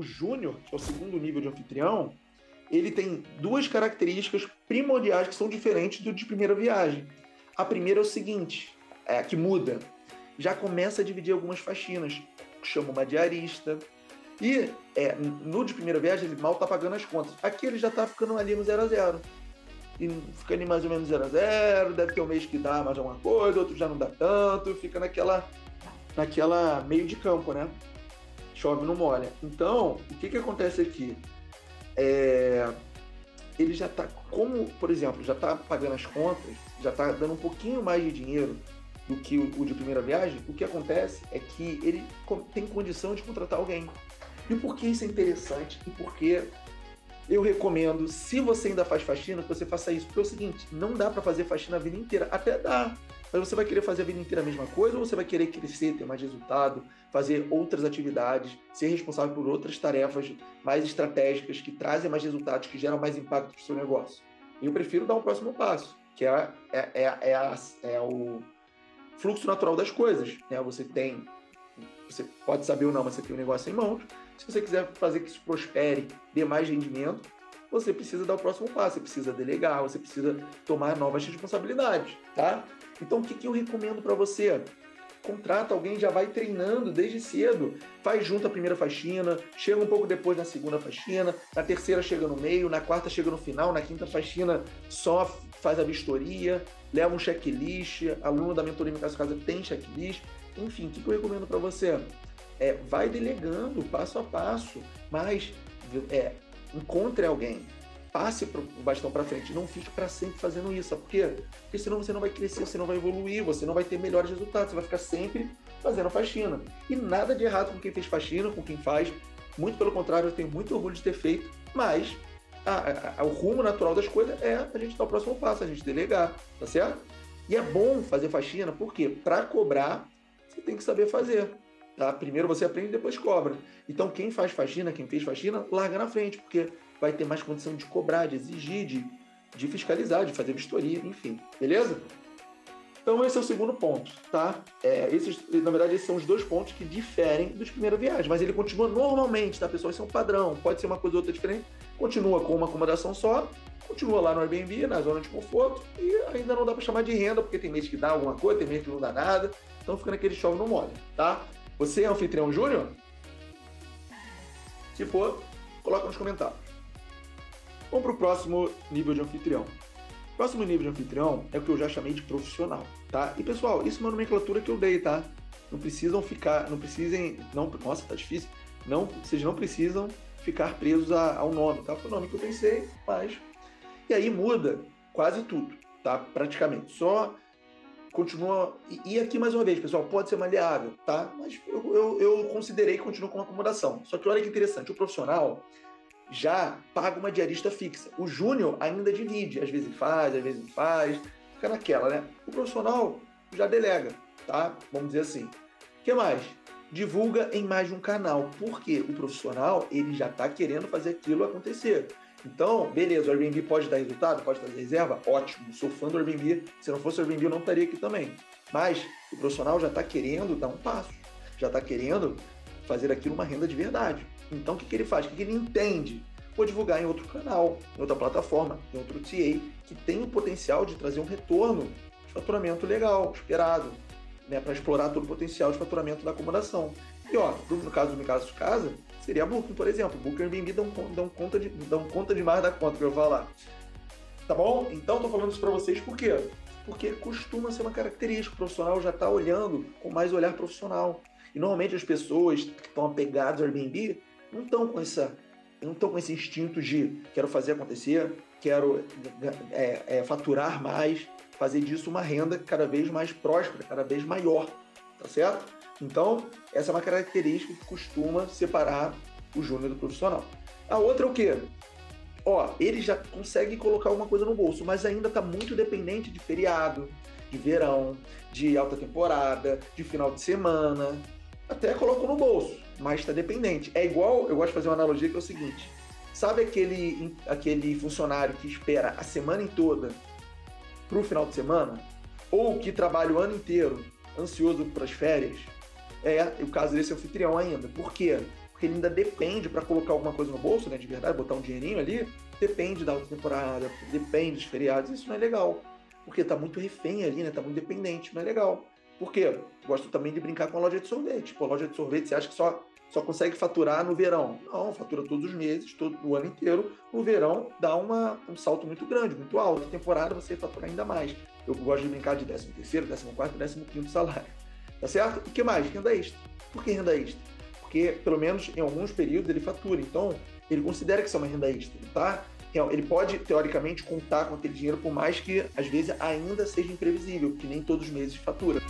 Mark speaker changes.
Speaker 1: júnior, que é o segundo nível de anfitrião, ele tem duas características primordiais que são diferentes do de primeira viagem. A primeira é o seguinte, que muda. Já começa a dividir algumas faxinas, chama uma diarista. E no de primeira viagem ele mal tá pagando as contas. Aqui ele já tá ficando ali no 0 a 0. E fica ali mais ou menos 0 a 0, deve ter um mês que dá mais alguma coisa, outro já não dá tanto, fica naquela meio de campo, né? Chove não molha. Então, o que acontece aqui? Ele já tá, como, por exemplo, já tá pagando as contas, já tá dando um pouquinho mais de dinheiro do que o de primeira viagem. O que acontece é que ele tem condição de contratar alguém. E por que isso é interessante? E por que eu recomendo, se você ainda faz faxina, que você faça isso. Porque é o seguinte, não dá para fazer faxina a vida inteira. Até dá, mas você vai querer fazer a vida inteira a mesma coisa ou você vai querer crescer, ter mais resultado, fazer outras atividades, ser responsável por outras tarefas mais estratégicas que trazem mais resultados, que geram mais impacto para o seu negócio. E eu prefiro dar o próximo passo, que é o fluxo natural das coisas. Né? Você pode saber ou não, mas você tem um negócio em mãos. Se você quiser fazer que isso prospere, dê mais rendimento, você precisa dar o próximo passo, você precisa delegar, você precisa tomar novas responsabilidades, tá? Então, o que eu recomendo para você? Contrata alguém, já vai treinando desde cedo, faz junto a primeira faxina, chega um pouco depois na segunda faxina, na terceira chega no meio, na quarta chega no final, na quinta faxina só faz a vistoria, leva um checklist, aluno da mentoria Minha Casa tem checklist, enfim, o que eu recomendo para você? Vai delegando passo a passo, mas encontre alguém, passe o bastão para frente, não fique para sempre fazendo isso, sabe por quê? Porque senão você não vai crescer, você não vai evoluir, você não vai ter melhores resultados, você vai ficar sempre fazendo faxina. E nada de errado com quem fez faxina, com quem faz, muito pelo contrário, eu tenho muito orgulho de ter feito, mas o rumo natural das coisas é a gente dar o próximo passo, a gente delegar, tá certo? E é bom fazer faxina, porque para cobrar, você tem que saber fazer. Tá? Primeiro você aprende, depois cobra. Então quem fez faxina, larga na frente, porque vai ter mais condição de cobrar, de exigir, de fiscalizar, de fazer vistoria, enfim. Beleza? Então esse é o segundo ponto, tá? Na verdade, esses são os dois pontos que diferem dos primeira viagem, mas ele continua normalmente, tá, pessoal? Isso é um padrão, pode ser uma coisa ou outra diferente, continua com uma acomodação só, continua lá no Airbnb, na zona de conforto, e ainda não dá para chamar de renda, porque tem mês que dá alguma coisa, tem mês que não dá nada, então fica naquele chove não molha, tá? Você é anfitrião júnior? Se for, coloca nos comentários. Vamos para o próximo nível de anfitrião. O próximo nível de anfitrião é o que eu já chamei de profissional, tá? E pessoal, isso é uma nomenclatura que eu dei, tá? Nossa, tá difícil. Vocês não precisam ficar presos ao nome, tá? Foi o nome que eu pensei, mas... E aí muda quase tudo, tá? Praticamente. Só continua... E aqui, mais uma vez, pessoal, pode ser maleável, tá? Mas eu considerei que continua com acomodação. Só que olha que interessante, o profissional já paga uma diarista fixa. O júnior ainda divide, às vezes faz, às vezes não faz, fica naquela, né? O profissional já delega, tá? Vamos dizer assim. O que mais? Divulga em mais de um canal. Por quê? O profissional, ele já está querendo fazer aquilo acontecer. Então, beleza, o Airbnb pode dar resultado, pode fazer reserva? Ótimo, sou fã do Airbnb. Se não fosse o Airbnb, eu não estaria aqui também. Mas o profissional já está querendo dar um passo, já está querendo fazer aquilo uma renda de verdade. Então, o que ele faz? O que ele entende? Vou divulgar em outro canal, em outra plataforma, em outro TA, que tem o potencial de trazer um retorno de faturamento legal, esperado, né, para explorar todo o potencial de faturamento da acomodação. E ó, no caso do Minha Casa, seria a Booking, por exemplo. Booking e Airbnb dão conta demais da conta que eu vou falar. Tá bom? Então, estou falando isso para vocês por quê? Porque costuma ser uma característica. O profissional já está olhando com mais olhar profissional. E normalmente as pessoas que estão apegadas ao Airbnb não estão com esse instinto de quero fazer acontecer, quero faturar mais, fazer disso uma renda cada vez mais próspera, cada vez maior, tá certo? Então, essa é uma característica que costuma separar o júnior do profissional. A outra é o quê? Ele já consegue colocar alguma coisa no bolso, mas ainda está muito dependente de feriado, de verão, de alta temporada, de final de semana. Até colocou no bolso, mas está dependente. É igual, eu gosto de fazer uma analogia que é o seguinte: sabe aquele funcionário que espera a semana toda para o final de semana? Ou que trabalha o ano inteiro ansioso para as férias? É o caso desse anfitrião ainda. Por quê? porque ele ainda depende para colocar alguma coisa no bolso, né, de verdade, botar um dinheirinho ali, depende da outra temporada, depende dos feriados, isso não é legal, porque tá muito refém ali, né, tá muito dependente, não é legal. Por quê? Gosto também de brincar com a loja de sorvete. Pô, a loja de sorvete, você acha que só consegue faturar no verão? Não, fatura todos os meses, todo o ano inteiro. No verão dá um salto muito grande, muito alto. Na temporada você fatura ainda mais. Eu gosto de brincar de 13º, 14º, 15º salário. Tá certo? E o que mais? Renda extra. Por que renda extra? Porque, pelo menos em alguns períodos, ele fatura. Então, ele considera que isso é uma renda extra, tá? Ele pode, teoricamente, contar com aquele dinheiro, por mais que, às vezes, ainda seja imprevisível, porque nem todos os meses fatura.